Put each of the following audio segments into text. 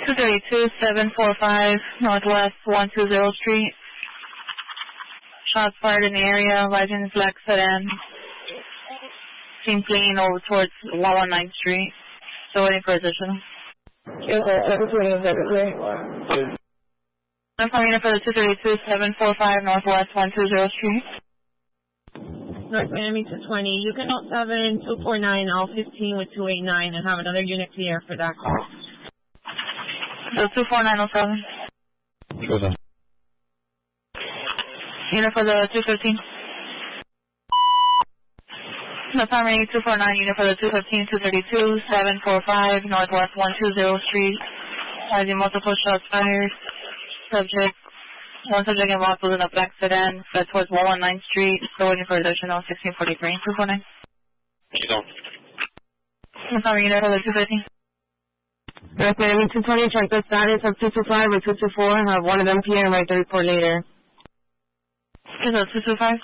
232-745 Northwest 120 Street. Shots fired in the area, rising black sedan. Seen fleeing over towards 119th Street. So waiting for additional. I'm coming in for the 232-745 Northwest 120 Street. North Miami 220. You can hold 7249, all 15 with 289, and have another unit clear for that call. So 24907. Sure. Unit for the 215. No, primary 249, unit for the 215, 232-745 Northwest 120 Street. Having multiple shots fired. One subject involved was in a black sedan, fled towards 119th Street. Still waiting for additional 1643, 249. No, primary unit for the 215. North Miami 220, check the status of 225 or 224. Have one of them PM, write the report later. Is that 225?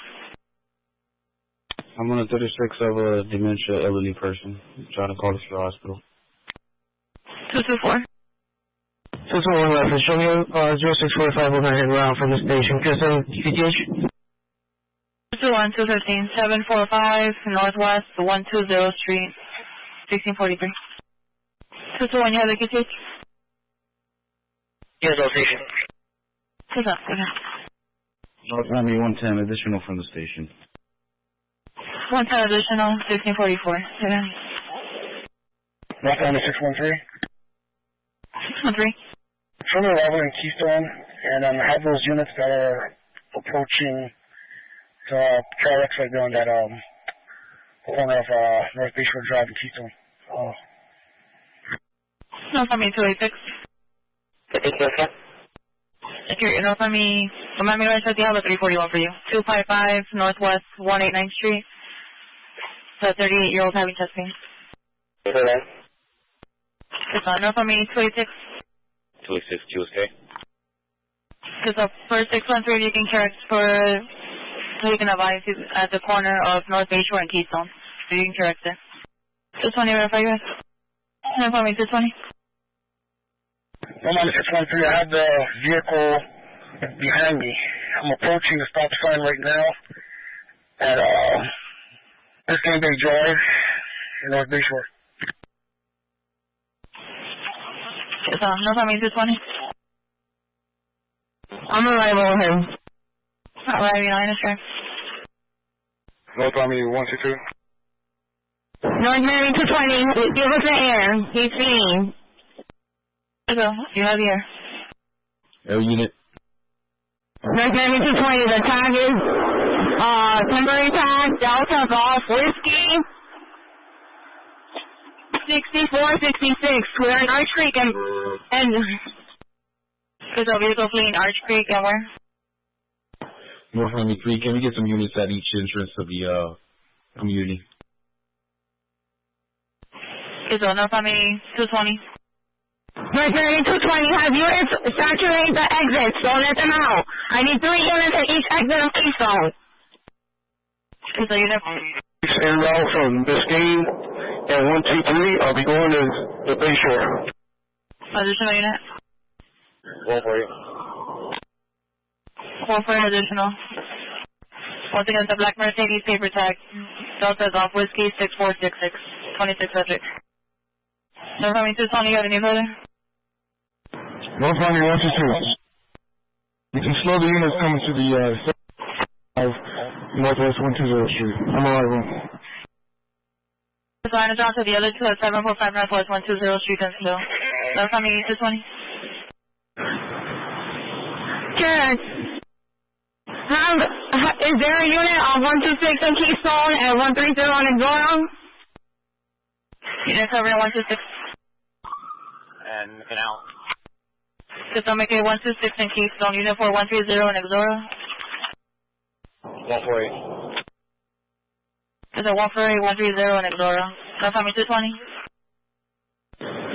I'm on a 36 of a dementia elderly person. Trying to call the hospital. 224. 221 left. Show me 0645 overhead route from the station. QSM CTH. 221, 215, 745 Northwest 120 Street, 1643. 221, you have the QTH? Yes, location. What's up? Okay. North Miami 110, additional from the station. 110 additional, 1644. Okay. North Miami 613. 613. Show me arrival in Keystone, and have those units that are approaching the trailer right there on that corner of North Bayshore Drive in Keystone. North Miami 286. If you're North Miami, Miami Ranch, I have a 341 for you. 255 Northwest 189th Street. The 38-year-old having chest pain. Is that It's on North Miami 286. 286 QSK? It's up for 613, you can correct for, so you can advise you at the corner of North Bayshore and Keystone. So you can correct it. 220, verify you guys. North Miami 220. I'm on 613. I have the vehicle behind me. I'm approaching the stop sign right now at Biscayne Bay Drive in North Bayshore. It's on North Miami 220. I'm arrival with him. Arriving on Innisfail. North Miami 162. North Miami 220, give us the air. He's seeing. So, you have the air. Air unit. North Miami 220, the tag is temporary tag, Delta Golf Whiskey 6466. We're in Arch Creek and Is a vehicle fleeing Arch Creek and where? North Miami 3, can we get some units at each entrance of the community? Is on North Miami 220. North Miami 220 has units saturate the exits. Don't let them out. I need 3 units at each exit of Keystone. Is a unit? En route from Biscayne and 123. I'll be going to the Bayshore. Additional unit? One for you. 4 for an additional. Once again, the black Mercedes paper tag. Delta Golf Whiskey 6466. 26 subjects. North Miami 220, you have any further? North Miami 122. You can slow the units coming to the of Northwest 120 Street. I'm arrival. Line is on to the other two at 745 Northwest 120 Street in Hill. North Miami 220. Good. Is there a unit on 126 in Keystone and 130 on Exora? Unit covering 126. And Canal. Just don't make it 126 in Keystone. Unit 4130 in Exora. 148. Is it 148, 130 in Exora? North Miami 220.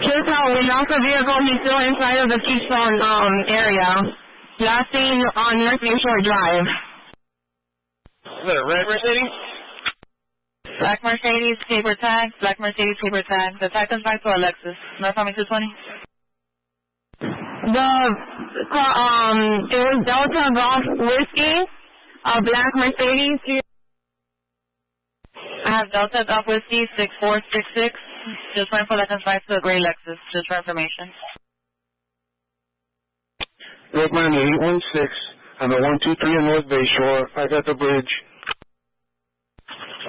Keystone, we lost the vehicle. He's still inside of the Keystone area. Last seen on North Bayshore Drive. Is that a red Mercedes? Black Mercedes paper tag. Black Mercedes paper tag. The tag comes back to our Lexus. North Miami 220. It was Delta Golf Whiskey, a black Mercedes. I have Delta Golf Whiskey 6466. Just went for that advice to a gray Lexus, just for information. Lake Miami 816. I'm at 123 in North Bayshore. I got the bridge.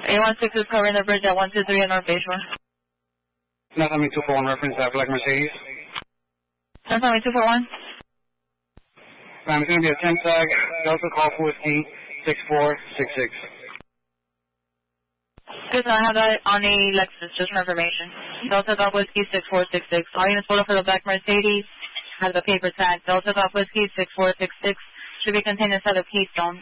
816 is covering the bridge at 123 in North Bayshore. Not me 241 reference that black Mercedes. That's me 241. It's going to be a 10 tag, Delta Golf Whiskey 6466. Good, I have that on a Lexus, just for information. Delta Golf Whiskey 6466. All units pulled up for the black Mercedes. Has the paper tag. Delta Golf Whiskey 6466. Should be contained inside of Keystone.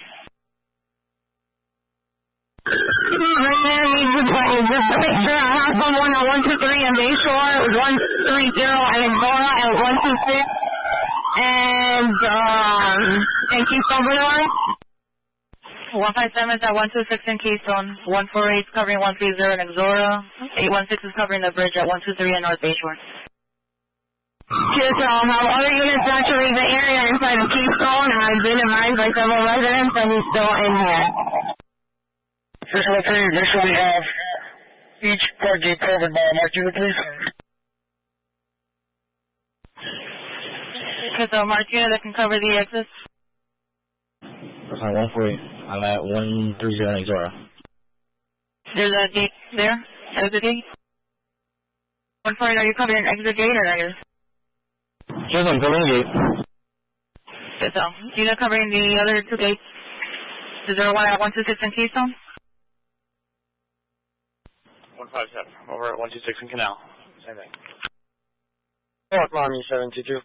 Right there, needs to play. Just to make sure I have someone at 123 in Bayshore, 130 at Angora, and 126, and Keystone Boulevard. 157 is at 126 in Keystone. 148 is covering 130 in Exora. 816 is covering the bridge at 123 in North Bayshore. Have other units saturated the area inside of Keystone. I've been advised by several residents that he's still in here. First of all, make sure we have each port gate covered by a marked unit, please. Because the marked unit that can cover the exits. That's on 148. I'm at 130 in Exora. There's a gate there. Exit gate. 148, are you covering an exit gate or not? Just on covering the gate. Good, so you're not covering the other two gates. Is there one at 126 in Keystone? 157. Over at 126 in Canal. Same thing. North Miami 722.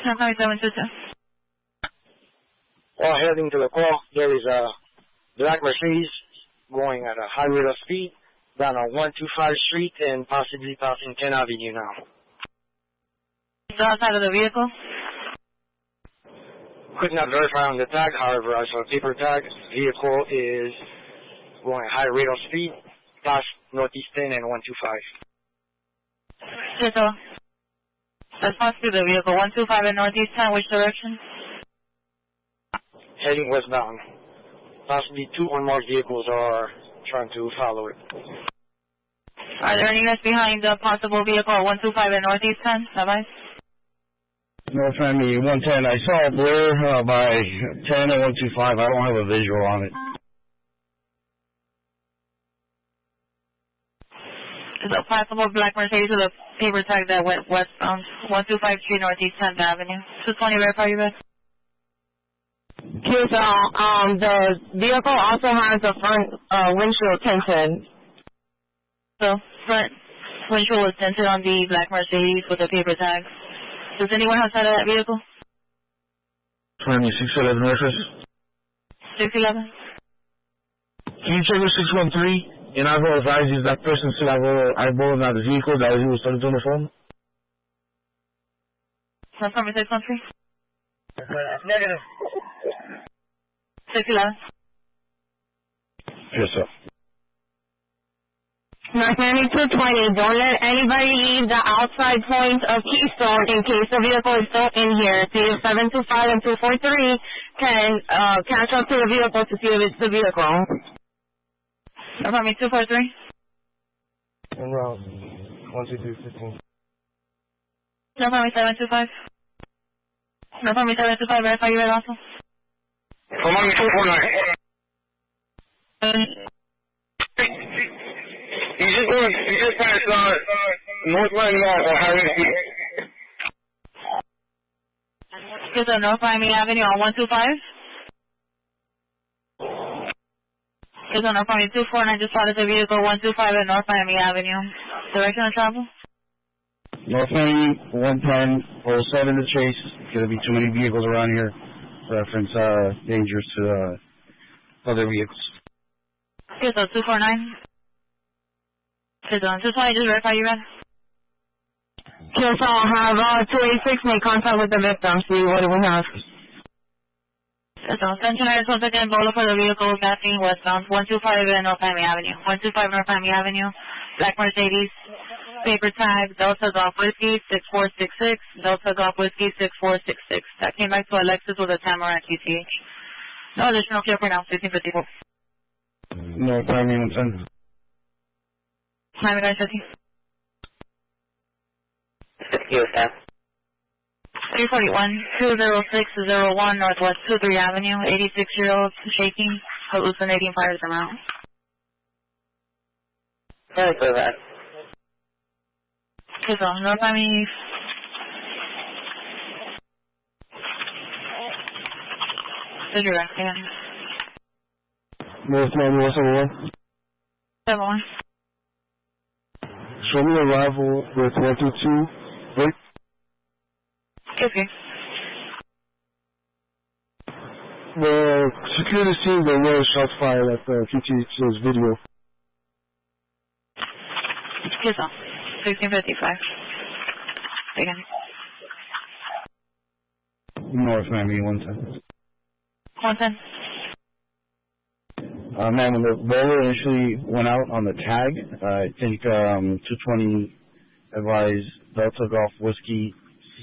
North Miami 722. While heading to the call, there is a black Mercedes going at a high rate of speed down on 125 Street and possibly passing 10 Avenue now. Still outside of the vehicle? Could not verify on the tag, however, I saw a paper tag. Vehicle is going at high rate of speed past Northeast 10 and 125. Yes, so that's possibly the vehicle. 125 in Northeast 10, which direction? Heading westbound. Possibly two unmarked vehicles are trying to follow it. Are there any units behind the possible vehicle at 125 in Northeast 10? Bye-bye. North Miami 110. I saw a blur by 10 and 125. I don't have a visual on it. Is a possible black Mercedes with a paper tag that went westbound? 125 Street, Northeast 10th Avenue. 220, verify you guys. Okay, so the vehicle also has a front windshield tinted. So, front windshield was tinted on the black Mercedes with a paper tag. Does anyone outside of that vehicle? 611 reference. 611? Can you check with 613? And I will advise you that person still eyeball not the vehicle that he was talking to on the phone. Confirm 613? Negative. 611? Yes, sir. North Miami 220, don't let anybody leave the outside point of Keystone in case the vehicle is still in here. See if 725 and 243 can catch up to the vehicle to see if it's the vehicle. Confirm 243? En route. 12215. Confirm 725? Confirm 725, verify you right also? Come on, 249. You just passed North Miami or Highway. Is it North Miami Avenue on 125? Is on North Miami 249, just spotted the vehicle 125 at North Miami Avenue. Direction of travel? North Miami 110, 07 to chase. Gonna be too many vehicles around here. Reference dangerous to other vehicles. Is on 249? Is on 220, just verify you read? Okay, so I'll have 286 make contact with the victim, see what do we have. So, Centenary once again, Bola for the vehicle passing westbound, 125 North Miami Avenue. 125 North Miami Avenue, black Mercedes, Paper tag, Delta Golf Whiskey 6466, Delta Golf Whiskey 6466. That came back to Alexis with a Tamarack QTH. No additional clear for now, 1554. North Miami 110. Miami guys, 15. 341, 20601 Northwest 23 Avenue, 86-year-old shaking, hallucinating fires around. Sorry for that. Okay, so North Miami. Cigarette, yeah. North Miami 171. 71. Show me arrival with 122. Wait. Okay. The security scene, there were shots fired at the QTH's video. Okay, so 1655. Again. North Miami 110. 110. Man, when the bowler initially went out on the tag, I think 220 advised Delta Golf Whiskey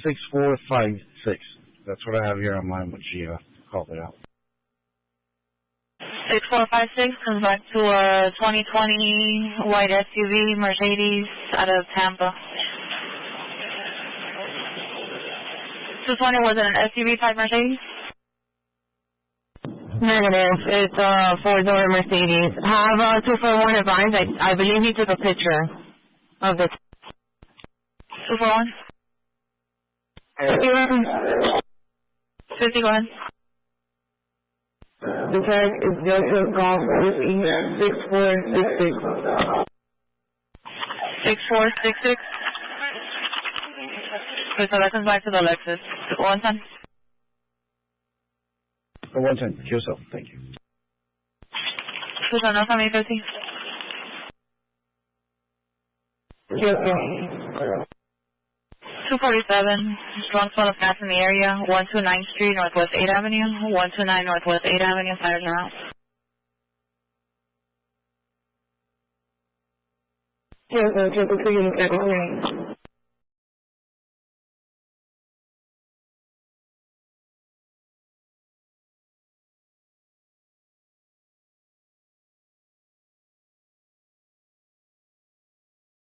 6456. That's what I have here on mine when she called it out. 6456 comes back to a 2020 white SUV Mercedes out of Tampa. 220, was it an SUV type Mercedes? Negative. It's a four-door Mercedes. Have 241 advised. I believe he took a picture of the 241? 50, go ahead. The tag is Delta Golf Whiskey 6466. 6466? Okay, so that comes back to the Lexus. 110? 110. Yourself. Thank you. Who's on North Miami 13? Yes, 247, strong smell of gas in the area, 129th Street, Northwest 8th Avenue, 129 Northwest 8th Avenue, fires around. Yes,